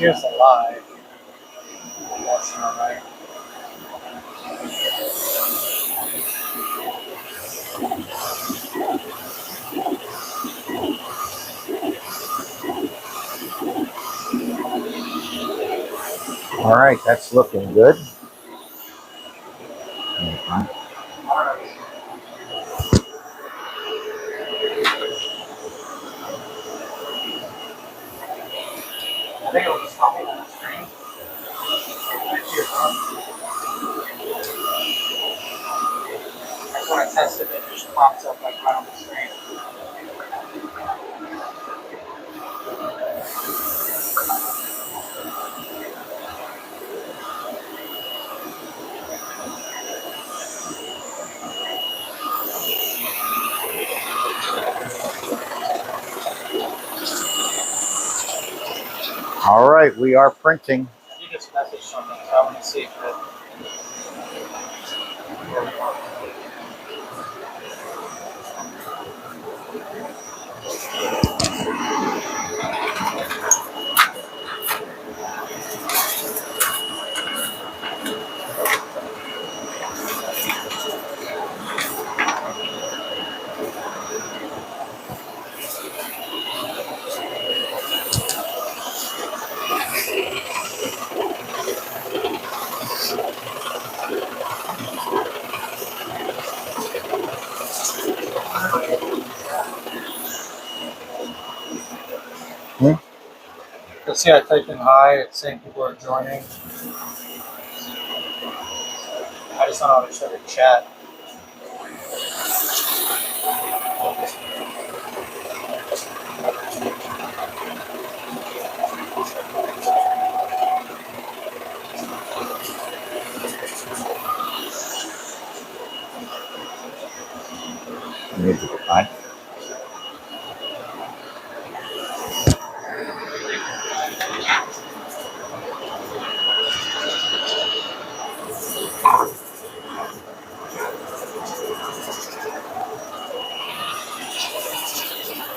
Here's a lie. That's not right. All right, that's looking good. I think it'll just pop up on the screen. Like when I tested it, it just pops up like right on the screen. All right, we are printing. You just messaged something, so I want to see if it. You'll see I typed in hi, it's saying people are joining. I just don't know how to show the chat. Fine.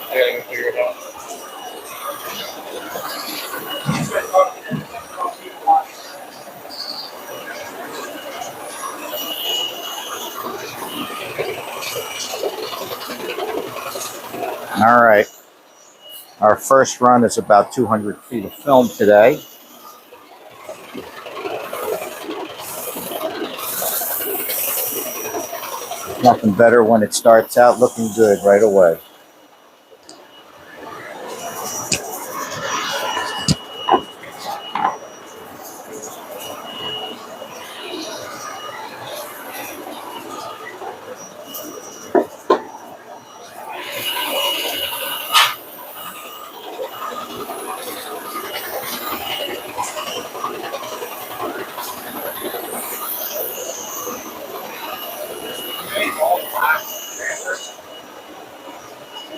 I gotta go figure it out. All right. Our first run is about 200 feet of film today. Nothing better when it starts out looking good right away.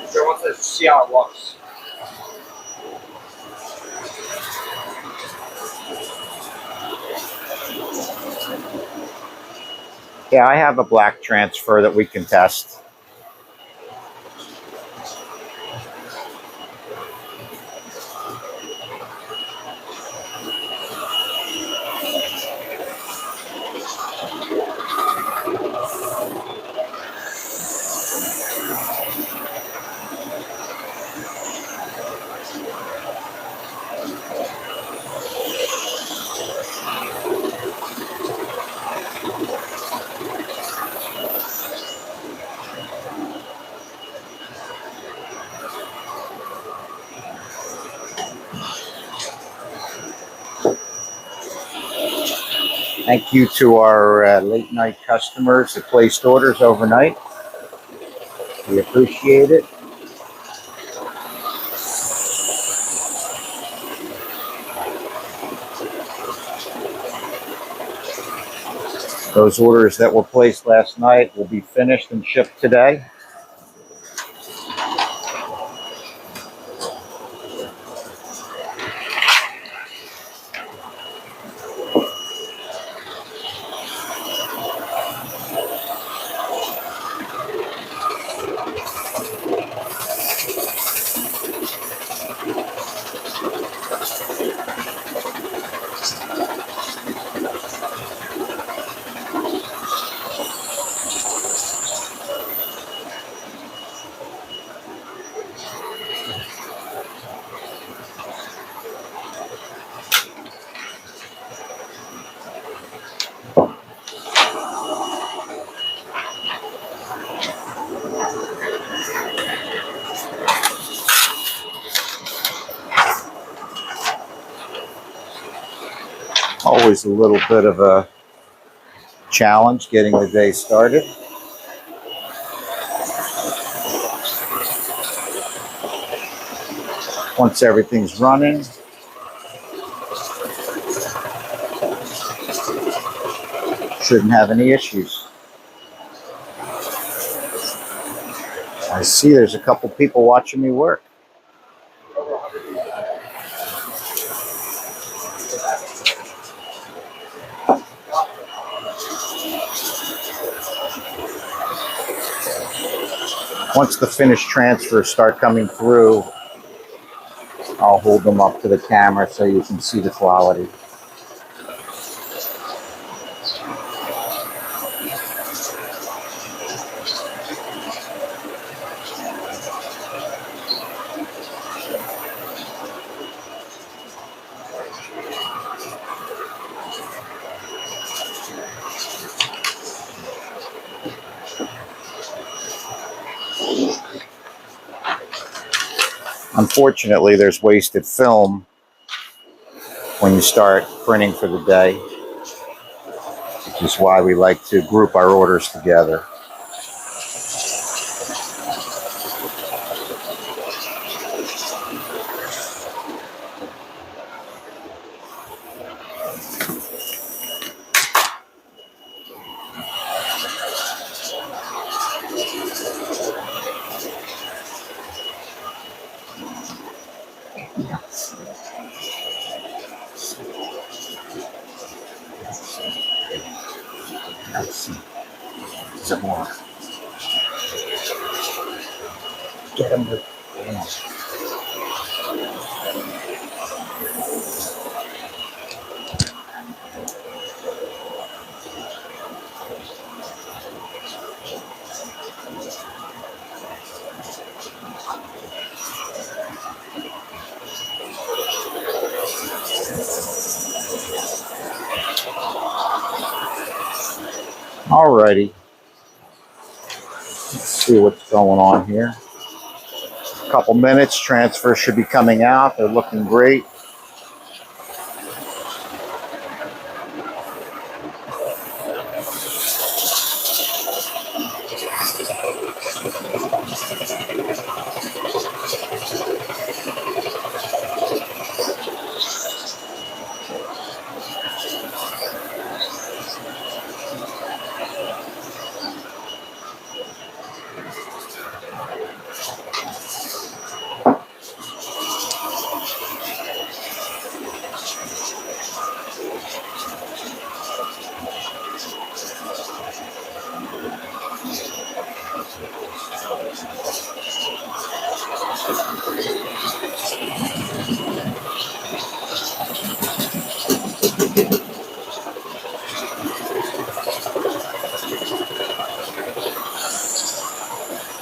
So I want to see how it looks. Yeah, I have a black transfer that we can test. Thank you to our late night customers that placed orders overnight. We appreciate it. Those orders that were placed last night will be finished and shipped today. Always a little bit of a challenge getting the day started. Once everything's running, shouldn't have any issues. I see there's a couple people watching me work. Once the finished transfers start coming through, I'll hold them up to the camera so you can see the quality. Unfortunately, there's wasted film when you start printing for the day, which is why we like to group our orders together. Some more. Get them to, yeah. Alrighty. Let's see what's going on here. A couple minutes, transfers should be coming out. They're looking great.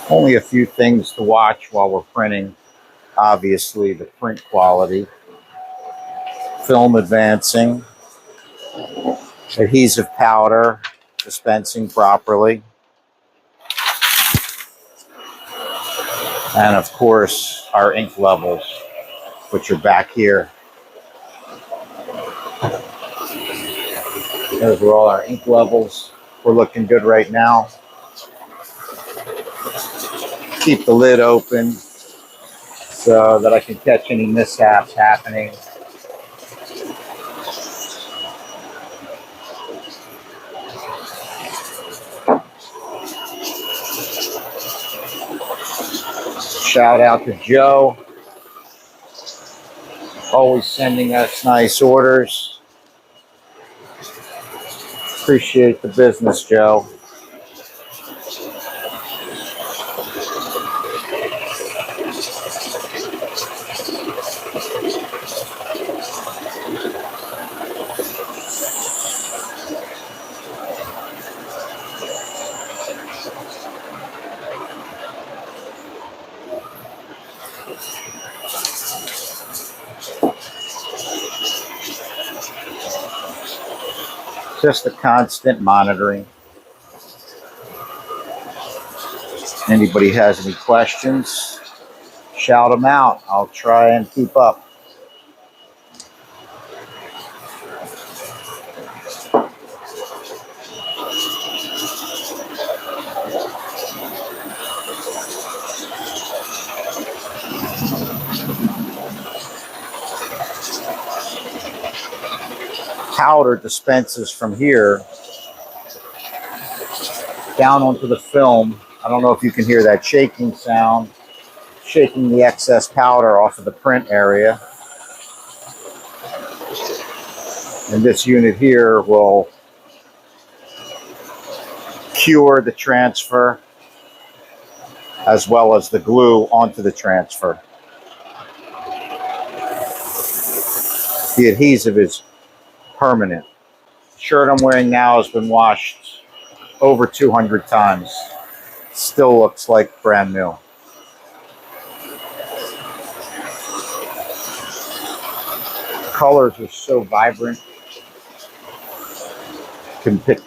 Only a few things to watch while we're printing. Obviously, the print quality, film advancing, adhesive powder dispensing properly, and of course our ink levels, which are back here. Those are all our ink levels. We're looking good right now. Keep the lid open so that I can catch any mishaps happening. Shout out to Joe, always sending us nice orders. Appreciate the business, Joe. Just a constant monitoring. Anybody has any questions, shout them out. I'll try and keep up. powder dispenses from here down onto the film. I don't know if you can hear that shaking sound, shaking the excess powder off of the print area. And this unit here will cure the transfer as well as the glue onto the transfer. The adhesive is permanent. The shirt I'm wearing now has been washed over 200 times. Still looks like brand new. Colors are so vibrant. You can pick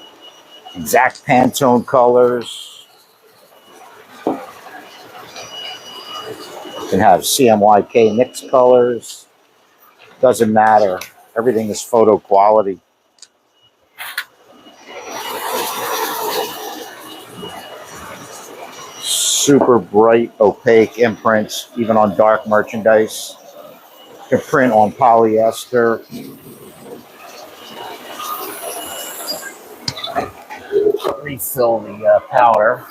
exact Pantone colors. You can have CMYK mixed colors. Doesn't matter. Everything is photo quality. Super bright, opaque imprints, even on dark merchandise. You can print on polyester. Refill the powder.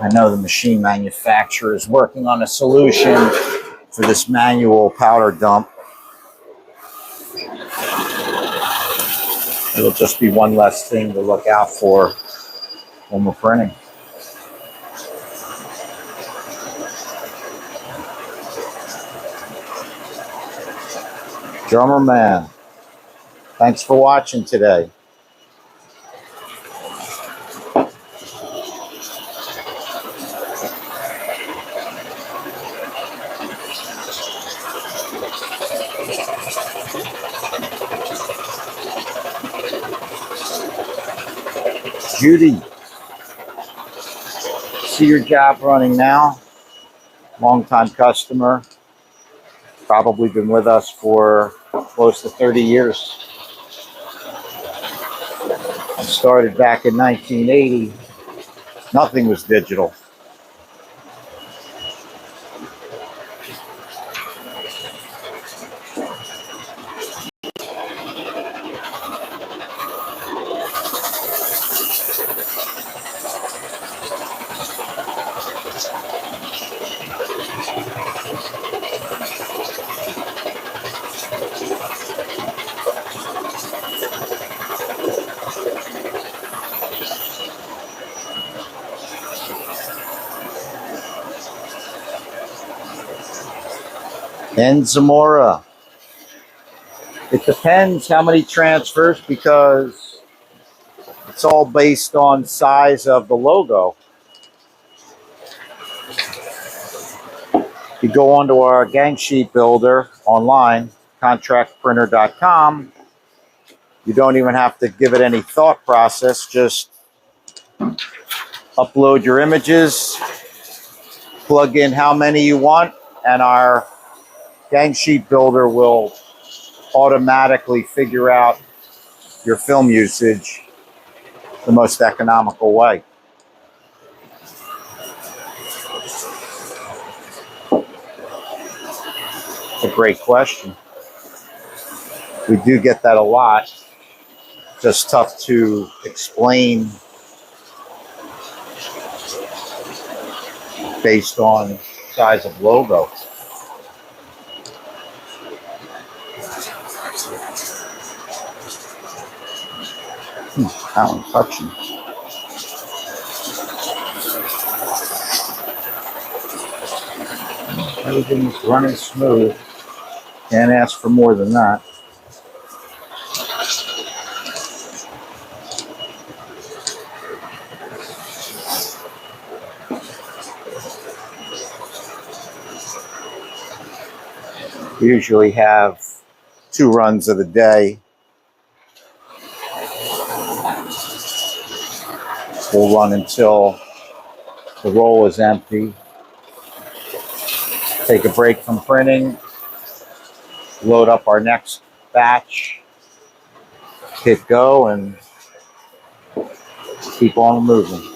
I know the machine manufacturer is working on a solution for this manual powder dump. It'll just be one less thing to look out for when we're printing. Drummer Man, thanks for watching today. Judy, see your job running now. Longtime customer. Probably been with us for close to 30 years. I started back in 1980. Nothing was digital. In Zamora, it depends how many transfers because it's all based on size of the logo. You go onto our gang sheet builder online, contractprinter.com. You don't even have to give it any thought process. Just upload your images, plug in how many you want, and our gang sheet builder will automatically figure out your film usage the most economical way. It's a great question. We do get that a lot. Just tough to explain based on size of logo. How I'm touching. Everything's running smooth. Can't ask for more than that. We usually have 2 runs of the day. We'll run until the roll is empty. Take a break from printing. Load up our next batch. Hit go and keep on moving.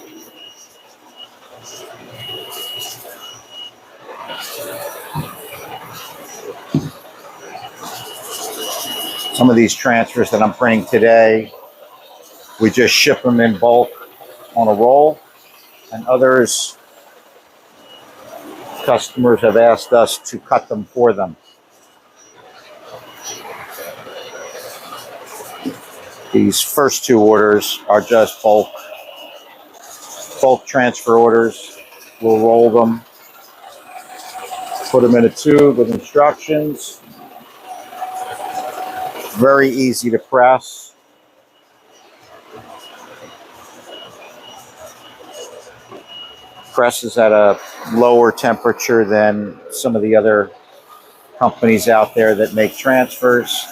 Some of these transfers that I'm printing today, we just ship them in bulk on a roll, and others, customers have asked us to cut them for them. These first two orders are just bulk transfer orders. We'll roll them, put them in a tube with instructions. Very easy to press. Presses at a lower temperature than some of the other companies out there that make transfers.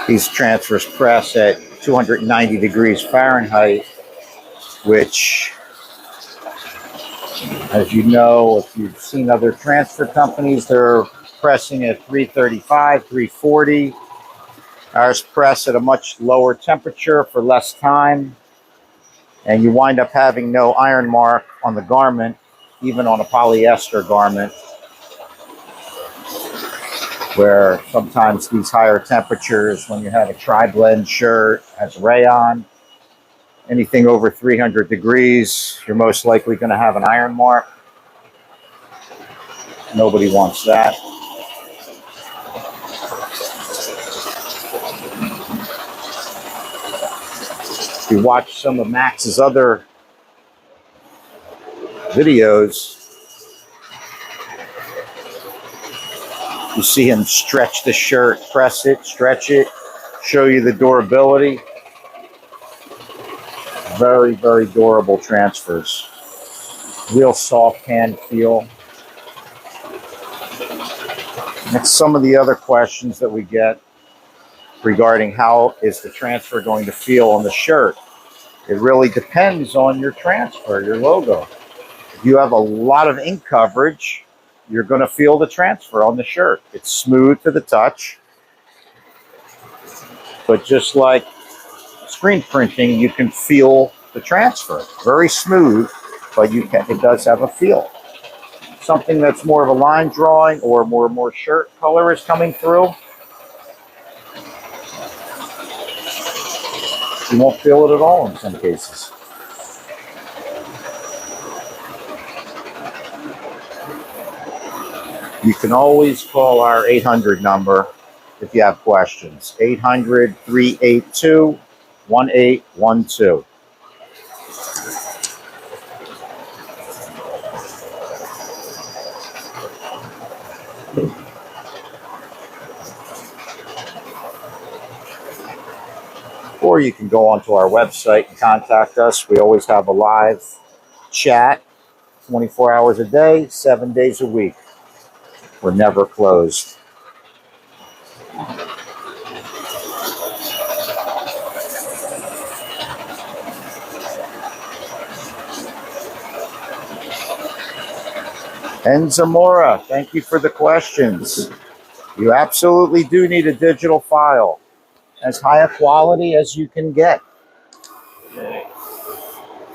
These transfers press at 290 degrees Fahrenheit, which, as you know, if you've seen other transfer companies, they're pressing at 335, 340. Ours press at a much lower temperature for less time, and you wind up having no iron mark on the garment, even on a polyester garment, where sometimes these higher temperatures, when you have a tri-blend shirt, has rayon, anything over 300 degrees, you're most likely going to have an iron mark. Nobody wants that. If you watch some of Max's other videos, you see him stretch the shirt, press it, stretch it, show you the durability. Very, very durable transfers. Real soft hand feel. And some of the other questions that we get regarding how is the transfer going to feel on the shirt. It really depends on your transfer, your logo. If you have a lot of ink coverage, you're going to feel the transfer on the shirt. It's smooth to the touch. But just like screen printing, you can feel the transfer. Very smooth, but it does have a feel. Something that's more of a line drawing or more shirt color is coming through, you won't feel it at all in some cases. You can always call our 800 number if you have questions. 800-382-1812. Or you can go onto our website and contact us. We always have a live chat 24 hours a day, 7 days a week. We're never closed. And Zamora, thank you for the questions. You absolutely do need a digital file. As high a quality as you can get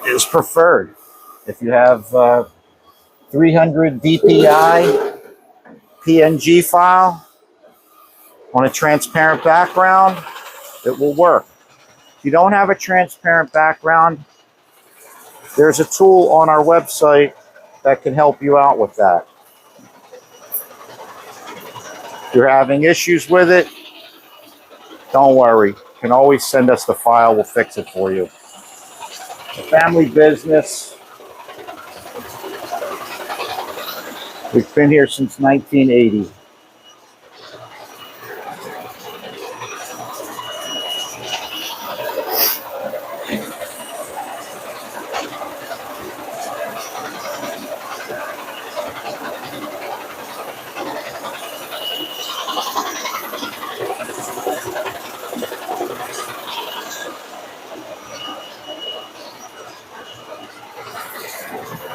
is preferred. If you have 300 dpi PNG file on a transparent background, it will work. If you don't have a transparent background, there's a tool on our website that can help you out with that. If you're having issues with it, don't worry. You can always send us the file. We'll fix it for you. A family business. We've been here since 1980.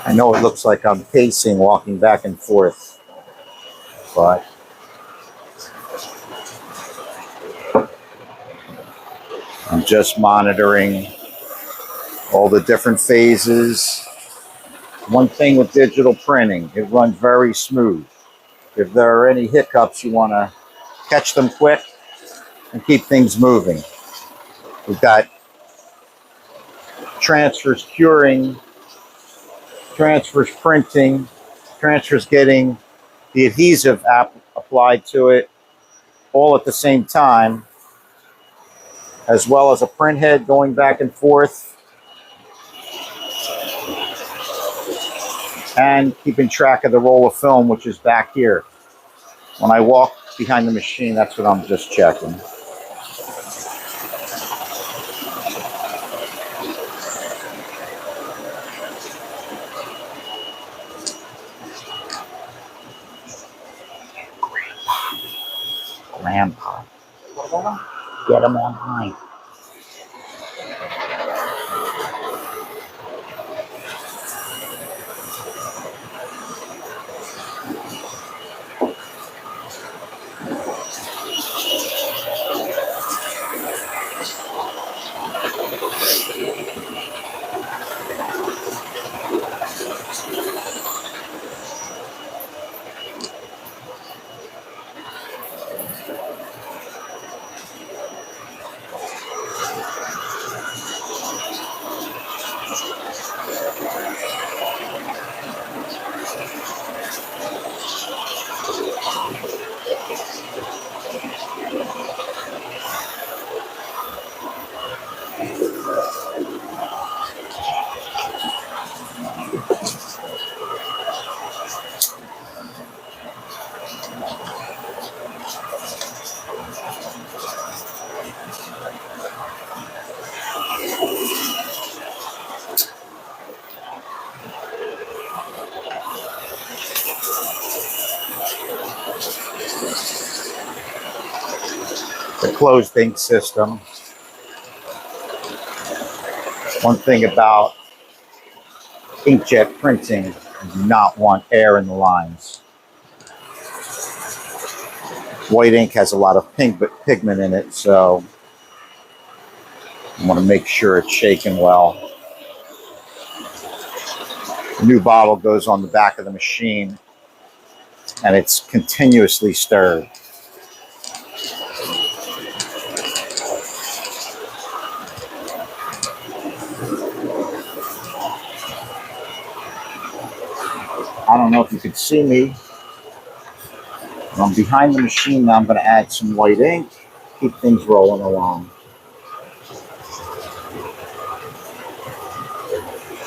I know it looks like I'm pacing, walking back and forth, but I'm just monitoring all the different phases One thing with digital printing, it runs very smooth. If there are any hiccups, you want to catch them quick and keep things moving. We've got transfers curing, transfers printing, transfers getting the adhesive applied to it all at the same time, as well as a print head going back and forth and keeping track of the roll of film, which is back here. When I walk behind the machine, that's what I'm just checking. Grandpa. Get him online. The closed ink system. One thing about inkjet printing, you do not want air in the lines. White ink has a lot of pigment in it, so you want to make sure it's shaken well. The new bottle goes on the back of the machine, and it's continuously stirred. I don't know if you can see me. I'm behind the machine now. I'm going to add some white ink, keep things rolling along.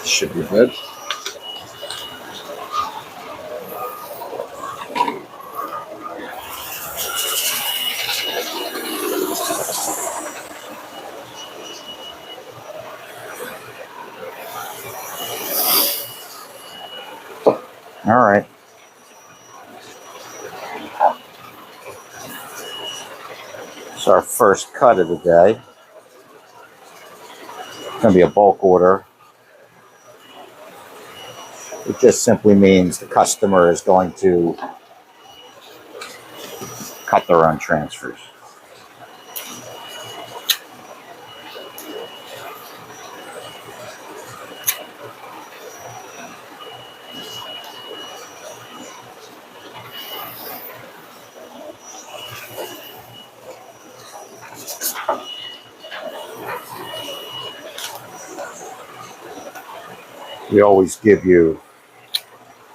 Should be good. All right. It's our first cut of the day. It's going to be a bulk order. It just simply means the customer is going to cut their own transfers. We always give you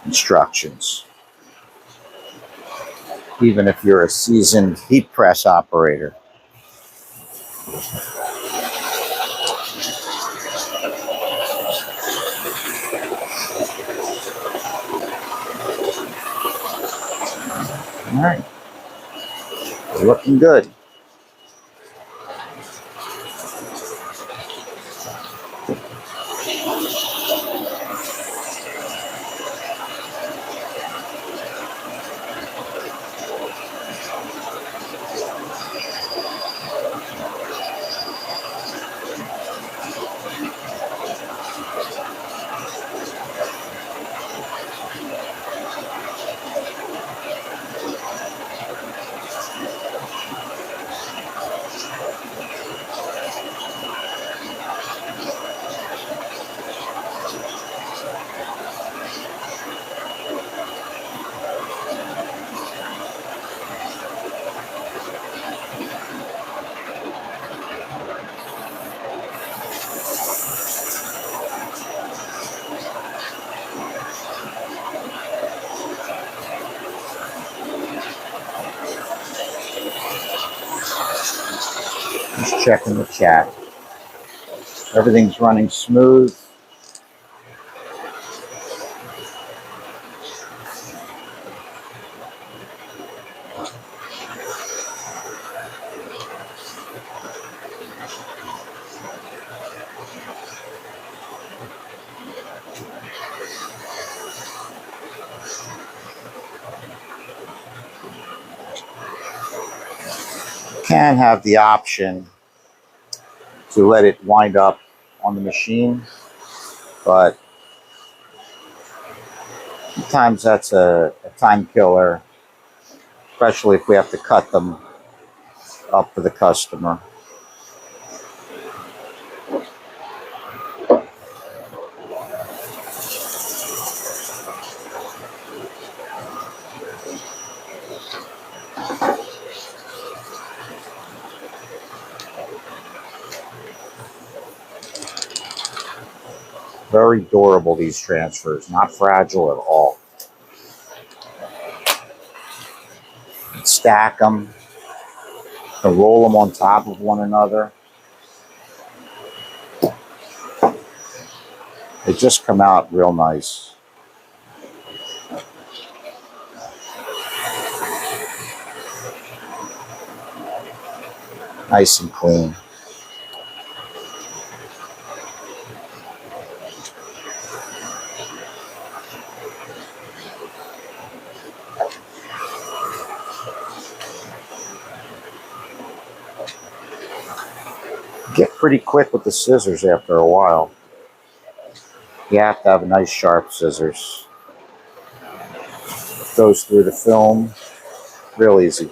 instructions, even if you're a seasoned heat press operator. All right, looking good. Just checking the chat. Everything's running smooth. Can have the option to let it wind up on the machine, but sometimes that's a time killer, especially if we have to cut them up for the customer. Very durable, these transfers, not fragile at all. Stack them, and roll them on top of one another. They just come out real nice. Nice and clean. Get pretty quick with the scissors after a while. You have to have nice sharp scissors. Goes through the film real easy.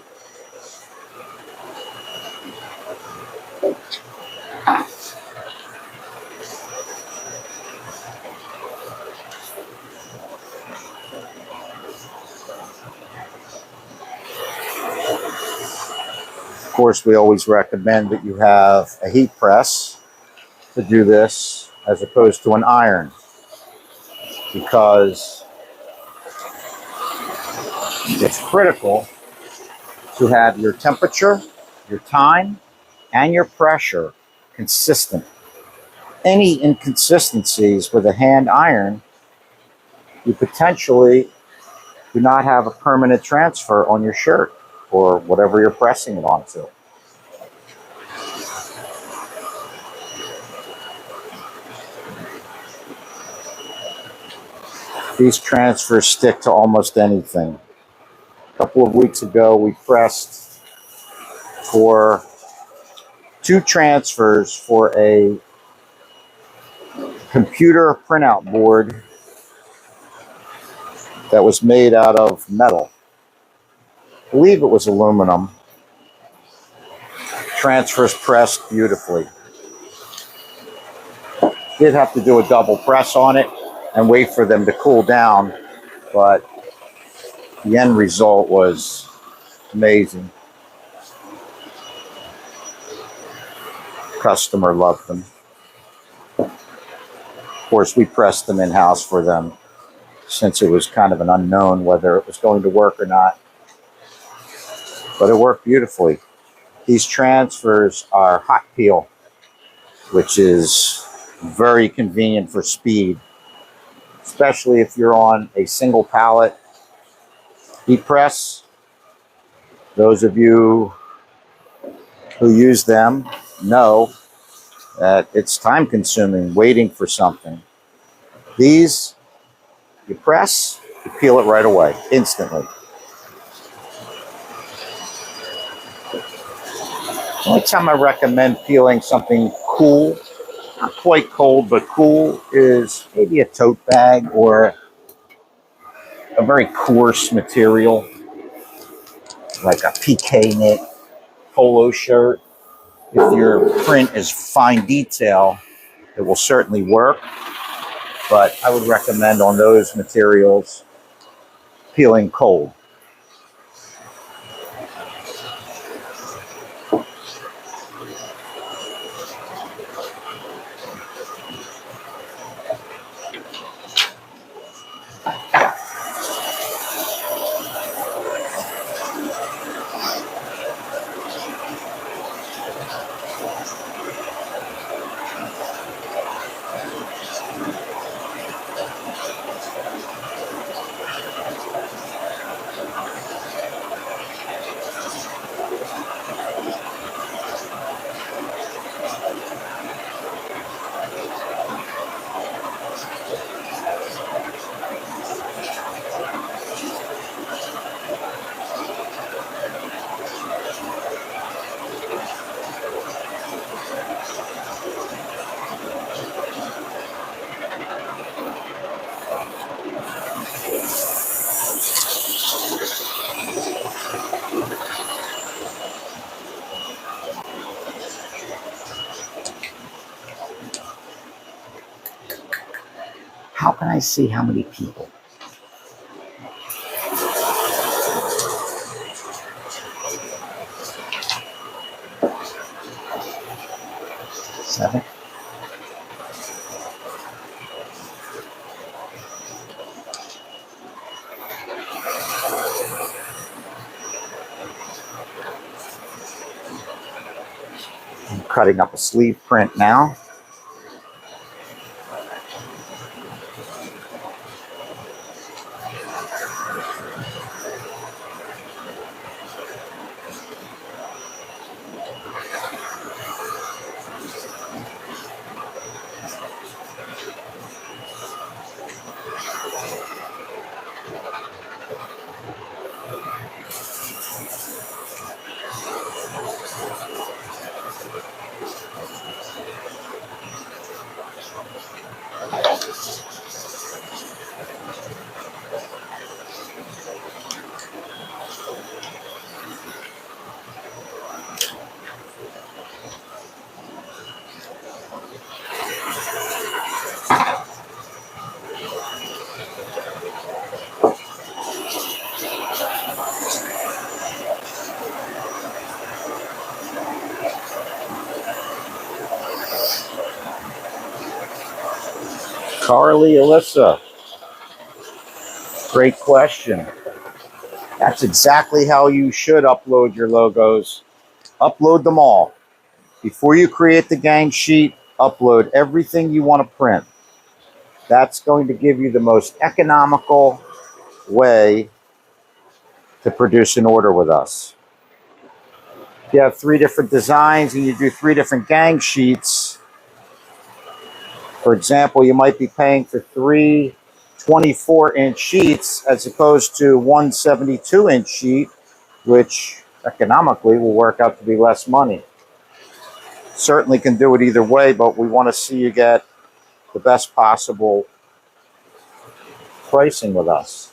Of course, we always recommend that you have a heat press to do this as opposed to an iron, because it's critical to have your temperature, your time, and your pressure consistent. Any inconsistencies with a hand iron, you potentially do not have a permanent transfer on your shirt or whatever you're pressing it onto. These transfers stick to almost anything. A couple of weeks ago, we pressed for 2 transfers for a computer printout board that was made out of metal. I believe it was aluminum. Transfers pressed beautifully. Did have to do a double press on it and wait for them to cool down, but the end result was amazing. Customer loved them. Of course, we pressed them in-house for them since it was kind of an unknown whether it was going to work or not. But it worked beautifully. These transfers are hot peel, which is very convenient for speed, especially if you're on a single pallet heat press. Those of you who use them know that it's time consuming waiting for something. These, you press, you peel it right away, instantly. The only time I recommend peeling something cool, not quite cold, but cool, is maybe a tote bag or a very coarse material, like a PK knit polo shirt. If your print is fine detail, it will certainly work. But I would recommend on those materials peeling cold. How can I see how many people? Seven. I'm cutting up a sleeve print now. Carly, Alyssa, great question. That's exactly how you should upload your logos. Upload them all. Before you create the gang sheet, upload everything you want to print. That's going to give you the most economical way to produce an order with us. If you have 3 different designs and you do 3 different gang sheets, for example, you might be paying for 3 24-inch sheets as opposed to one 72-inch sheet, which economically will work out to be less money. Certainly can do it either way, but we want to see you get the best possible pricing with us.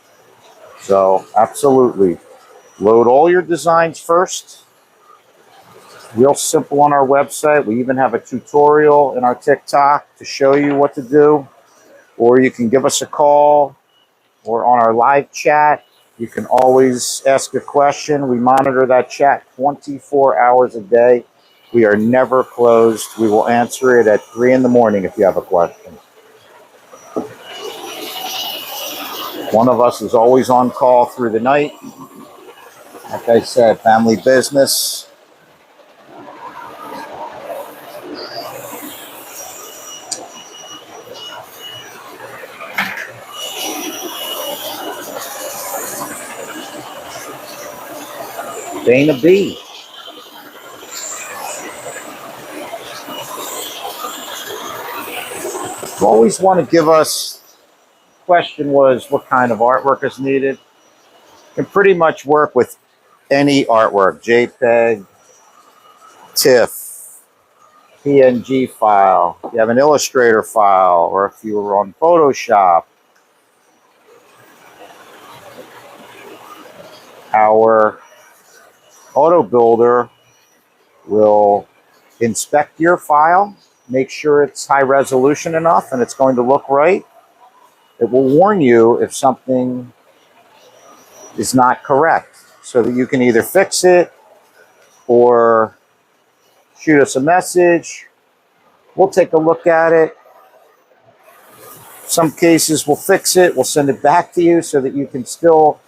So absolutely, load all your designs first. Real simple on our website. We even have a tutorial in our TikTok to show you what to do. Or you can give us a call or on our live chat. You can always ask a question. We monitor that chat 24 hours a day. We are never closed. We will answer it at 3 in the morning if you have a question. One of us is always on call through the night. Like I said, family business. Dana B. You always want to give us, question was what kind of artwork is needed. You can pretty much work with any artwork, JPEG, TIFF, PNG file. If you have an Illustrator file, or if you were on Photoshop. Our auto builder will inspect your file, make sure it's high resolution enough and it's going to look right. It will warn you if something is not correct so that you can either fix it or shoot us a message. We'll take a look at it. Some cases we'll fix it, we'll send it back to you so that you can still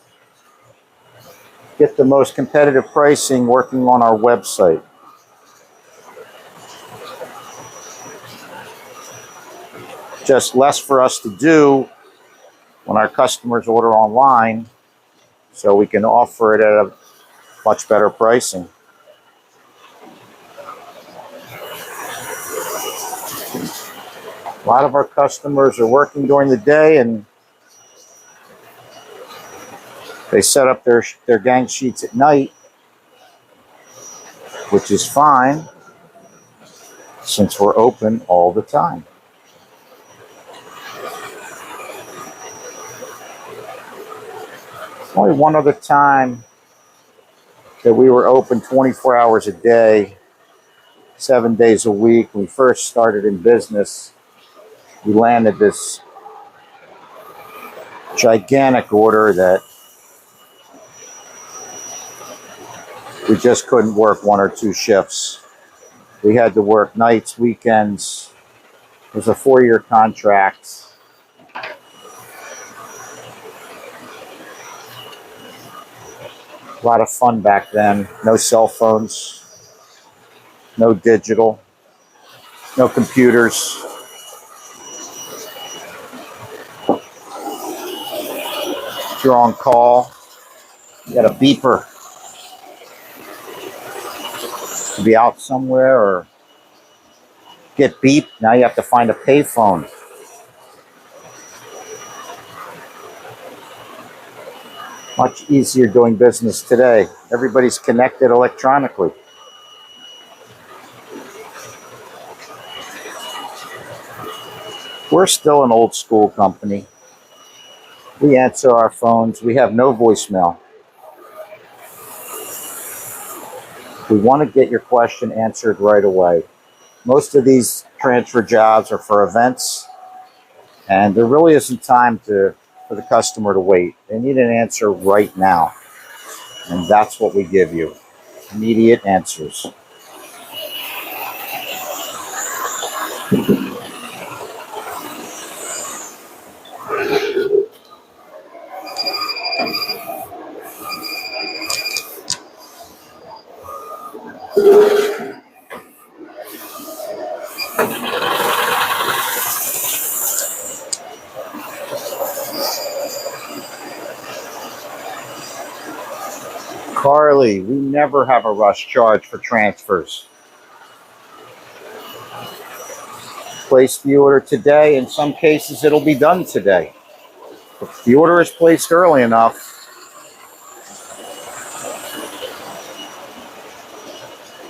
get the most competitive pricing working on our website. Just less for us to do when our customers order online, so we can offer it at a much better pricing. A lot of our customers are working during the day and they set up their gang sheets at night, which is fine since we're open all the time. Only one other time that we were open 24 hours a day, 7 days a week. When we first started in business, we landed this gigantic order that we just couldn't work 1 or 2 shifts. We had to work nights, weekends. It was a 4-year contract. A lot of fun back then. No cell phones, no digital, no computers. If you're on call, you got a beeper to be out somewhere or get beeped. Now you have to find a payphone. Much easier doing business today. Everybody's connected electronically. We're still an old school company. We answer our phones. We have no voicemail. We want to get your question answered right away. Most of these transfer jobs are for events, and there really isn't time for the customer to wait. They need an answer right now, and that's what we give you. Immediate answers. Carly, we never have a rush charge for transfers. Place the order today. In some cases, it'll be done today. If the order is placed early enough,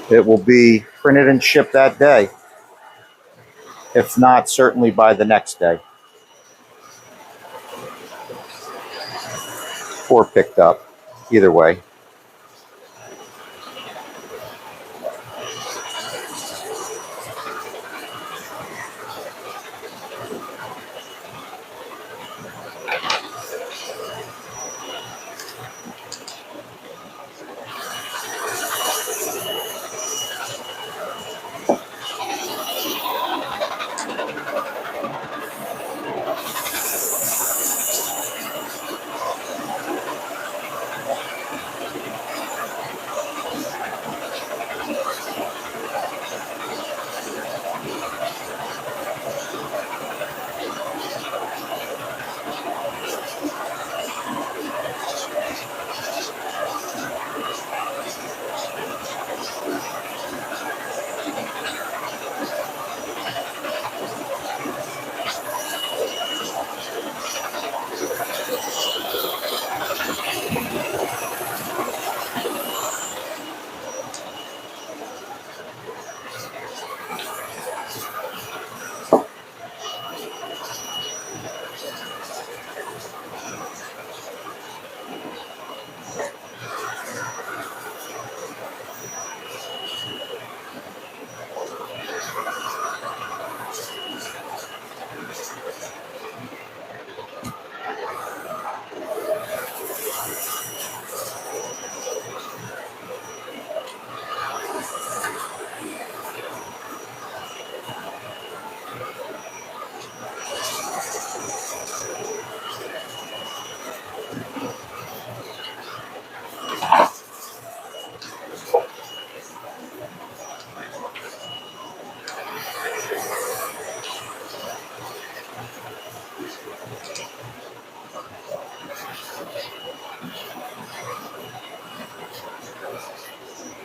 it will be printed and shipped that day. If not, certainly by the next day. Or picked up. Either way.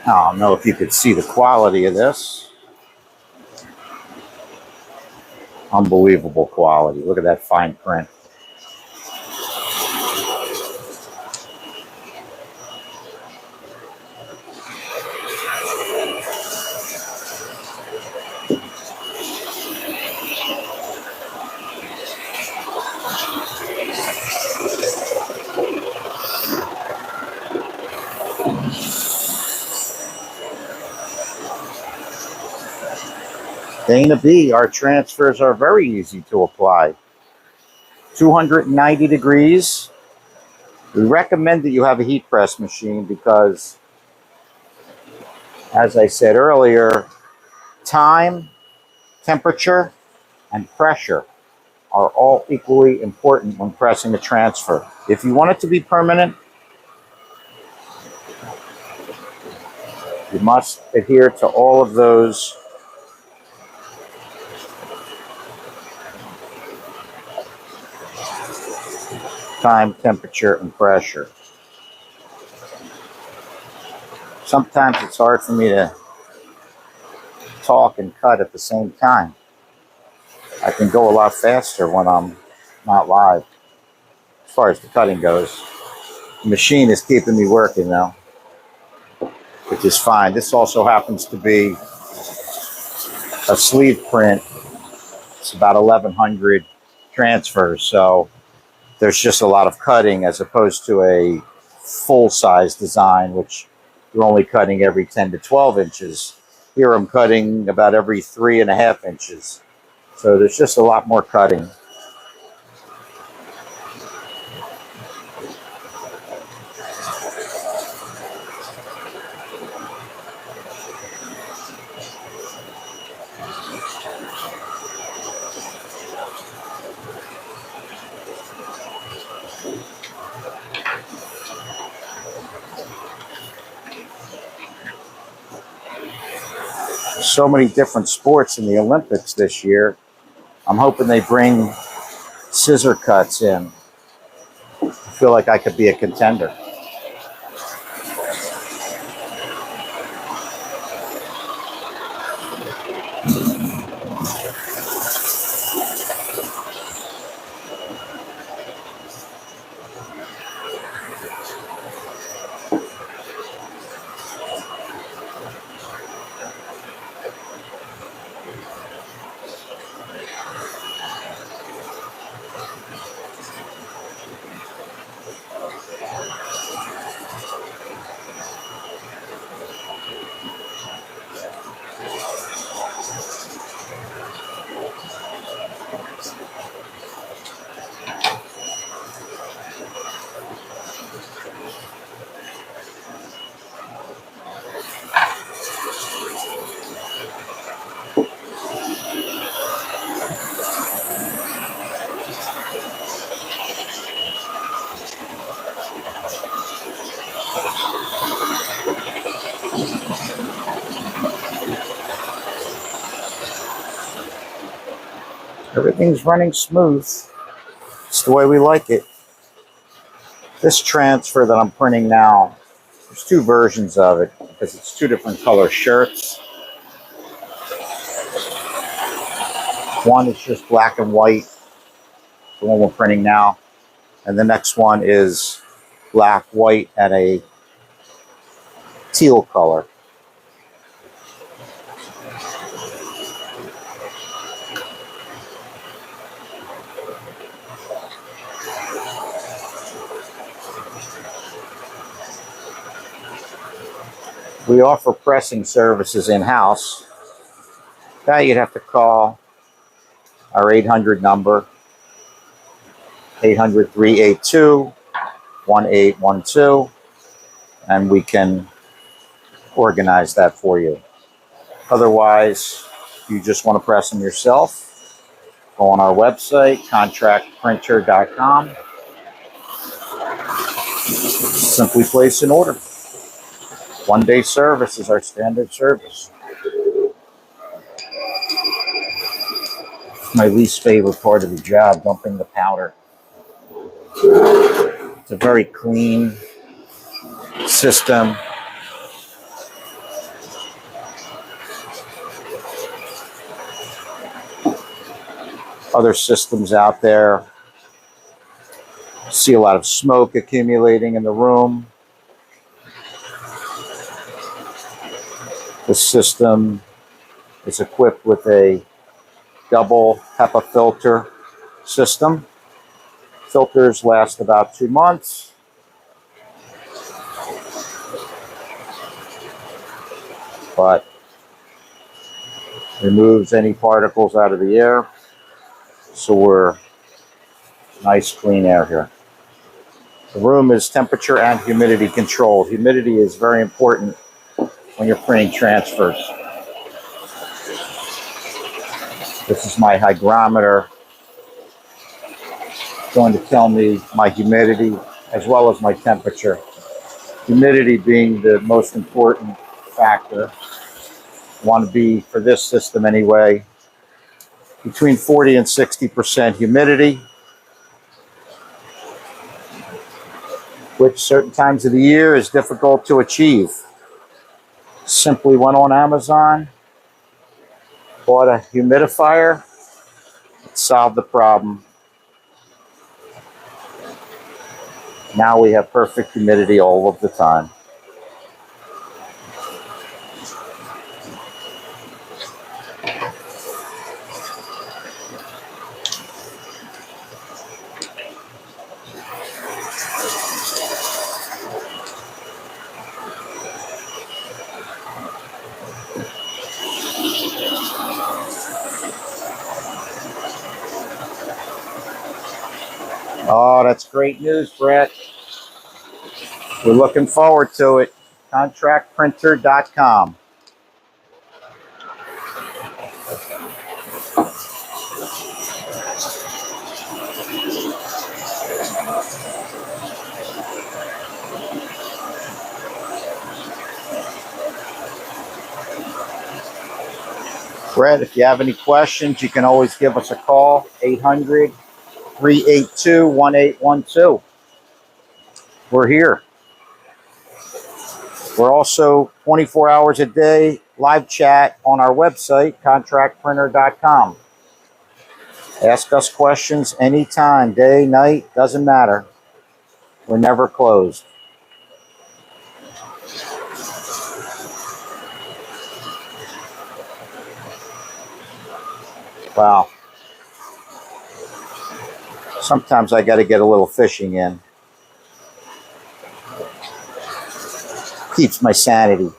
I don't know if you could see the quality of this. Unbelievable quality. Look at that fine print. Dana B, our transfers are very easy to apply. 290 degrees. We recommend that you have a heat press machine because, as I said earlier, time, temperature, and pressure are all equally important when pressing a transfer. If you want it to be permanent, you must adhere to all of those time, temperature, and pressure. Sometimes it's hard for me to talk and cut at the same time. I can go a lot faster when I'm not live. As far as the cutting goes, the machine is keeping me working now, which is fine. This also happens to be a sleeve print. It's about 1,100 transfers, so there's just a lot of cutting as opposed to a full-size design, which you're only cutting every 10 to 12 inches. Here I'm cutting about every 3.5 inches. So there's just a lot more cutting. So many different sports in the Olympics this year. I'm hoping they bring scissor cuts in. I feel like I could be a contender. Everything's running smooth. It's the way we like it. This transfer that I'm printing now, there's two versions of it because it's two different color shirts. One is just black and white, the one we're printing now. And the next one is black, white, and a teal color. We offer pressing services in-house. Now you'd have to call our 800 number, 800-382-1812, and we can organize that for you. Otherwise, if you just want to press them yourself, go on our website, contractprinter.com. Simply place an order. One-day service is our standard service. My least favorite part of the job, dumping the powder. It's a very clean system. Other systems out there, see a lot of smoke accumulating in the room. The system is equipped with a double HEPA filter system. Filters last about 2 months. But removes any particles out of the air. So we're Nice clean air here. The room is temperature and humidity controlled. Humidity is very important when you're printing transfers. This is my hygrometer. It's going to tell me my humidity as well as my temperature. Humidity being the most important factor. Want to be, for this system anyway, between 40 and 60% humidity, which certain times of the year is difficult to achieve. Simply went on Amazon, bought a humidifier, it solved the problem. Now we have perfect humidity all of the time. Oh, that's great news, Brett. We're looking forward to it. Contractprinter.com. Brett, if you have any questions, you can always give us a call, 800-382-1812. We're here. We're also 24 hours a day live chat on our website, contractprinter.com. Ask us questions anytime, day, night, doesn't matter. We're never closed. Wow. Sometimes I got to get a little fishing in. Keeps my sanity.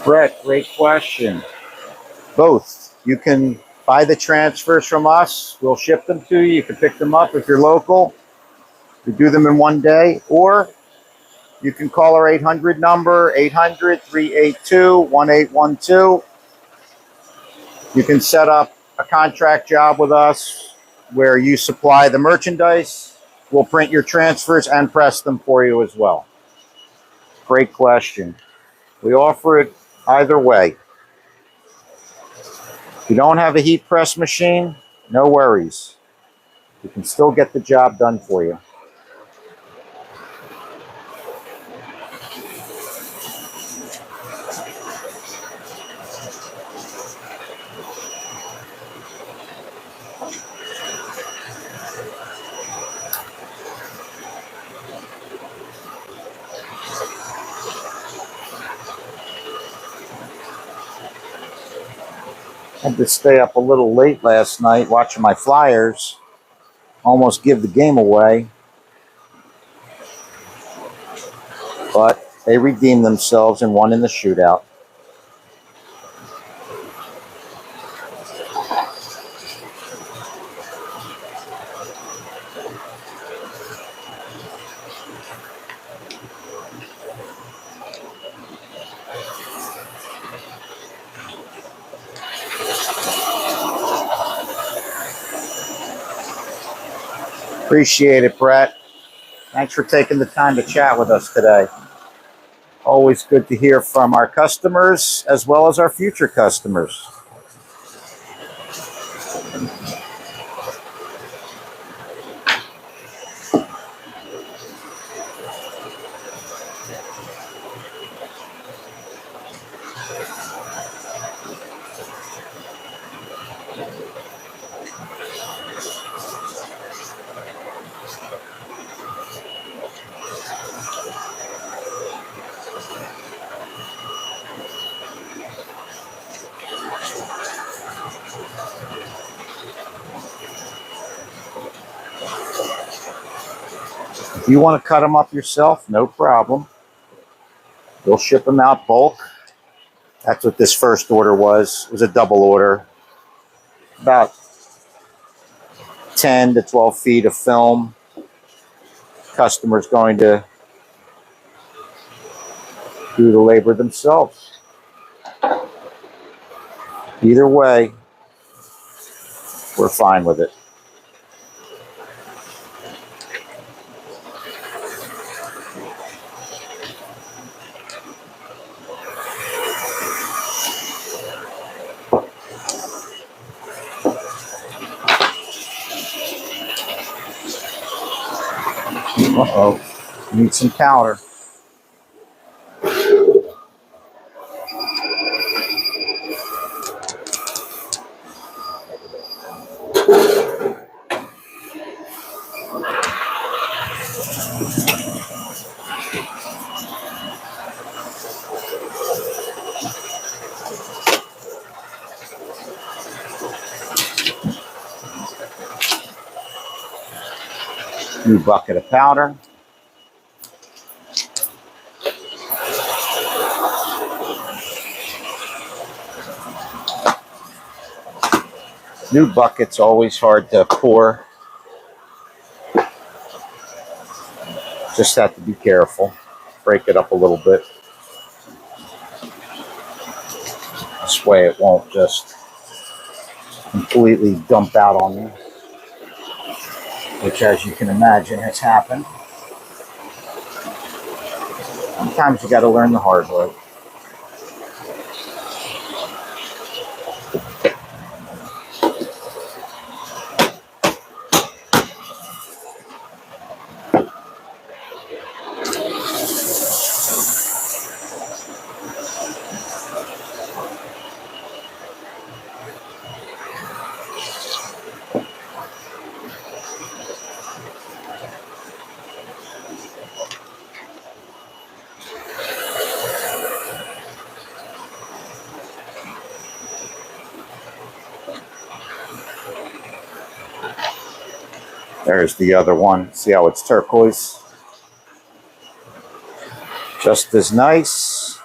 Brett, great question. Both. You can buy the transfers from us. We'll ship them to you. You can pick them up if you're local. We do them in one day. Or you can call our 800 number, 800-382-1812. You can set up a contract job with us where you supply the merchandise. We'll print your transfers and press them for you as well. Great question. We offer it either way. If you don't have a heat press machine, no worries. We can still get the job done for you. I had to stay up a little late last night watching my Flyers almost give the game away. But they redeemed themselves and won in the shootout. Appreciate it, Brett. Thanks for taking the time to chat with us today. Always good to hear from our customers as well as our future customers. If you want to cut them up yourself, no problem. We'll ship them out bulk. That's what this first order was. It was a double order. About 10 to 12 feet of film. Customer's going to do the labor themselves. Either way, we're fine with it. Uh-oh. Need some powder. New bucket of powder. New bucket's always hard to pour. Just have to be careful. Break it up a little bit. This way it won't just completely dump out on you, which, as you can imagine, has happened. Sometimes you got to learn the hard way. There's the other one. See how it's turquoise? Just as nice.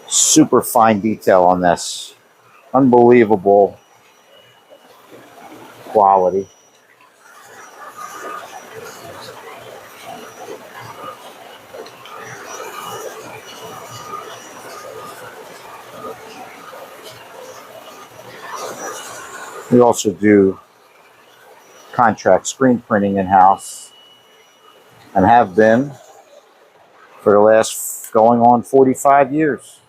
Super fine detail on this. Unbelievable quality. We also do contract screen printing in-house and have been for the last going on 45 years.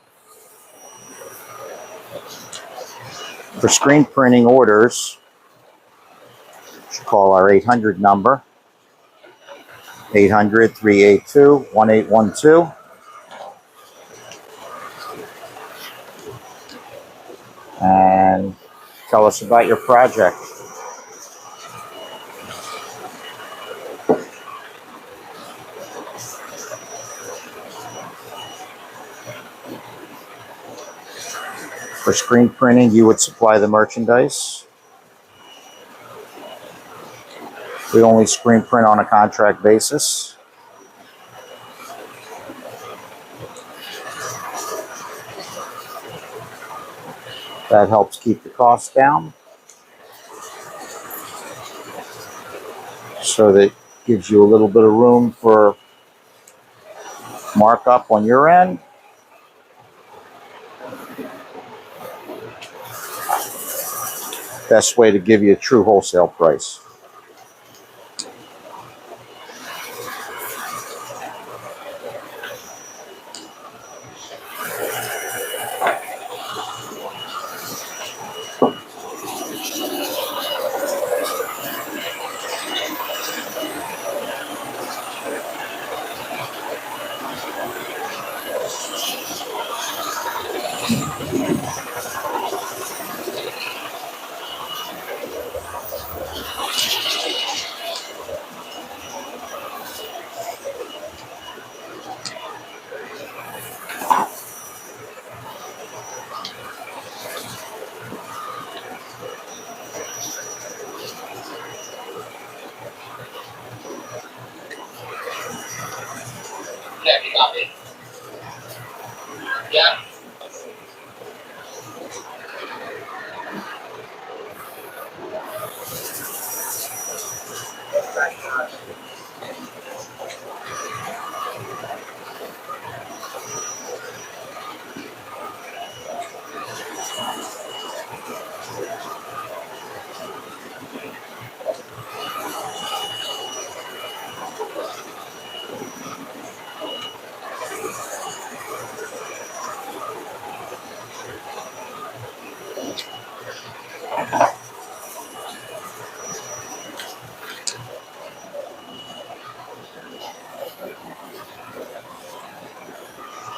For screen printing orders, you should call our 800 number, 800-382-1812. And tell us about your project. For screen printing, you would supply the merchandise. We only screen print on a contract basis. That helps keep the costs down. So that gives you a little bit of room for markup on your end. Best way to give you a true wholesale price.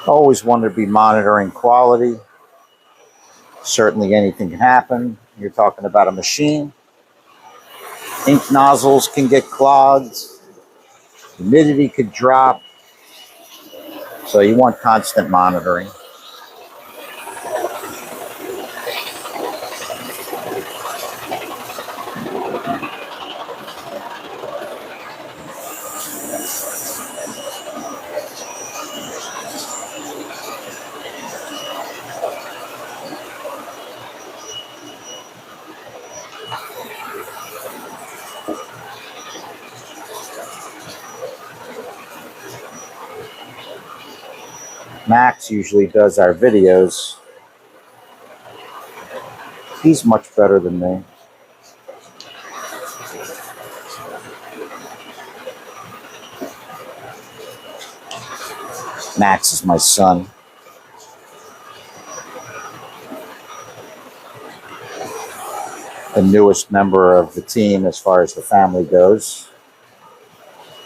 Always want to be monitoring quality. Certainly anything can happen. You're talking about a machine. Ink nozzles can get clogged. Humidity could drop. So you want constant monitoring. Max usually does our videos. He's much better than me. Max is my son. The newest member of the team as far as the family goes.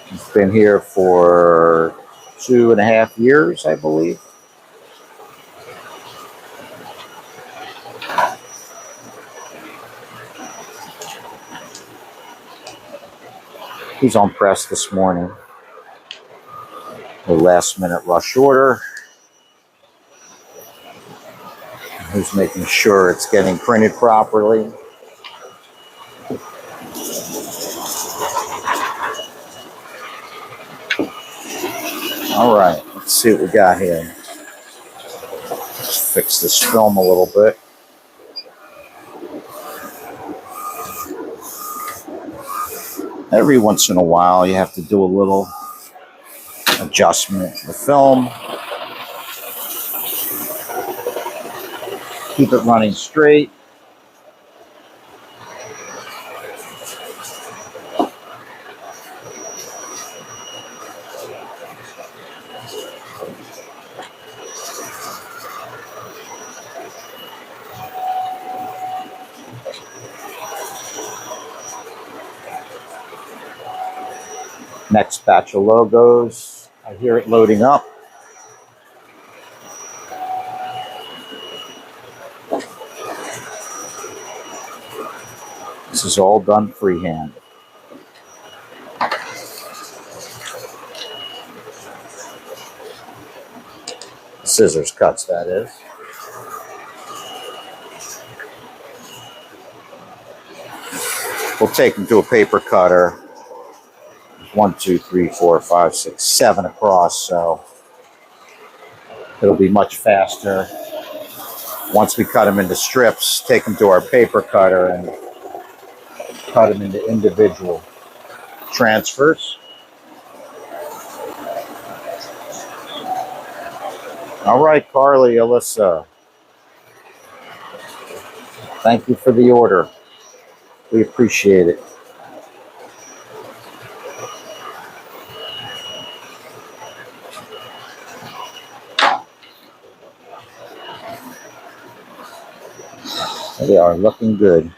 He's been here for 2.5 years, I believe. He's on press this morning. A last minute rush order. He's making sure it's getting printed properly. All right, let's see what we got here. Let's fix this film a little bit. Every once in a while, you have to do a little adjustment to the film. Keep it running straight. Next batch of logos. I hear it loading up. This is all done freehand. Scissors cuts, that is. We'll take them to a paper cutter. 1, 2, 3, 4, 5, 6, 7 across, so it'll be much faster. Once we cut them into strips, take them to our paper cutter and cut them into individual transfers. All right, Carly, Alyssa. Thank you for the order. We appreciate it. They are looking good.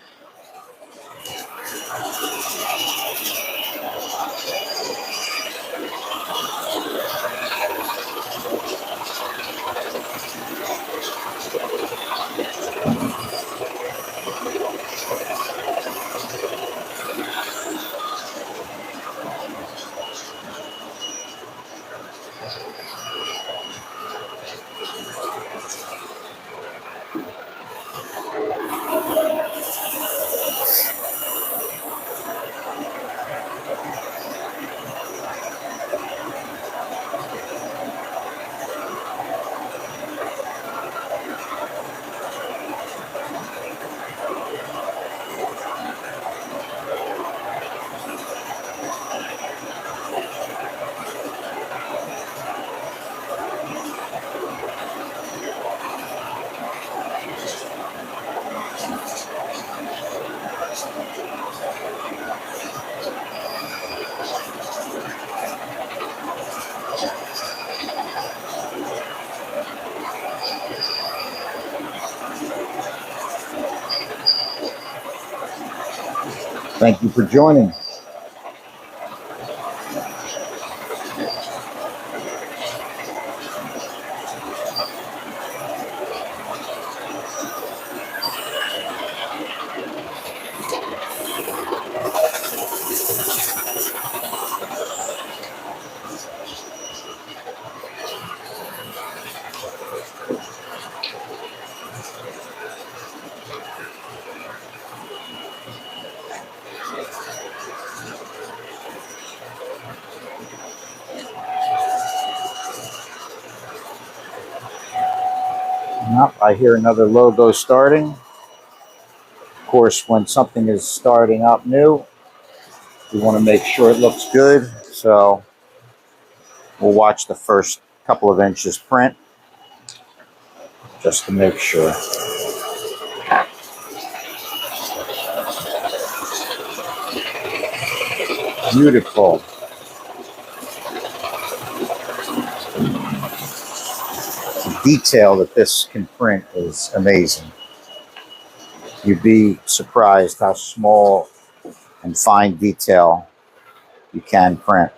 Thank you for joining. Yep, I hear another logo starting. Of course, when something is starting up new, we want to make sure it looks good. So we'll watch the first couple of inches print just to make sure. Beautiful. The detail that this can print is amazing. You'd be surprised how small and fine detail you can print.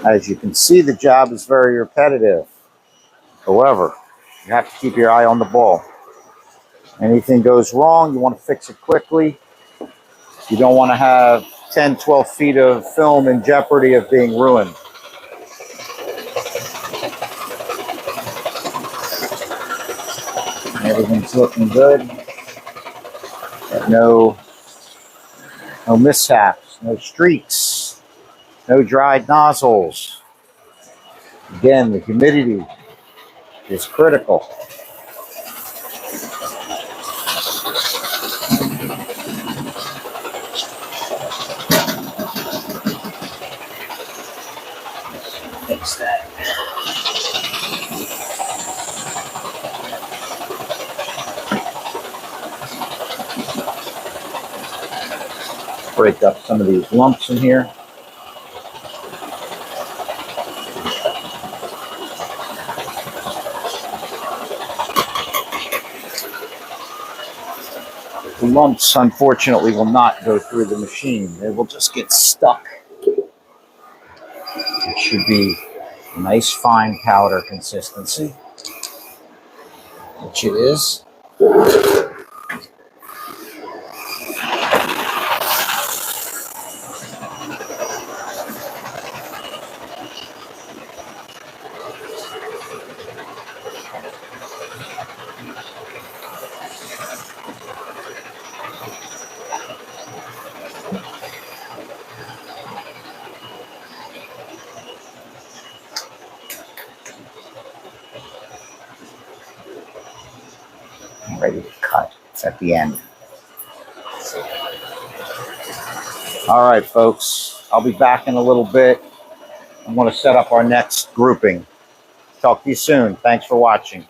As you can see, the job is very repetitive. However, you have to keep your eye on the ball. Anything goes wrong, you want to fix it quickly. You don't want to have 10, 12 feet of film in jeopardy of being ruined. Everything's looking good. No mishaps, no streaks, no dried nozzles. Again, the humidity is critical. Fix that. Break up some of these lumps in here. The lumps, unfortunately, will not go through the machine. They will just get stuck. It should be a nice fine powder consistency, which it is. I'm ready to cut. It's at the end. All right, folks. I'll be back in a little bit. I'm going to set up our next grouping. Talk to you soon. Thanks for watching.